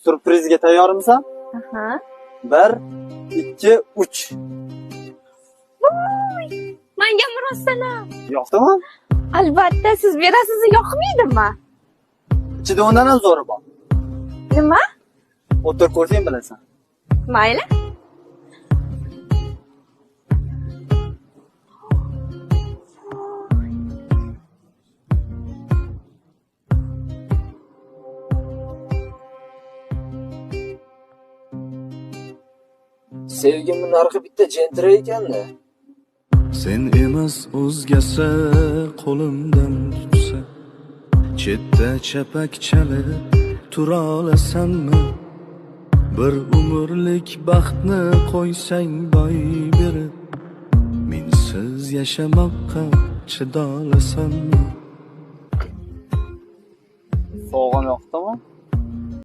Surprizga tayyormisan? Aha. 1, 2, 3. Menga murossalar. Yoqdimi? Albatta, siz berasiz, yoqmaydimi? Ichida undan ham zo'ri bor. Nima? O'tirib ko'rsang bilasan. Mayli. Sevgimning narxi bitta jentira ekanda. Sen emas o'zgasi qo'limdan tutsa, chetda chapak chalib tura olasanmi? Bir umrlik baxtni qo'ysang boy berib, mensiz yashamoqqa chidolasanmi? Sog'im yoqdimi?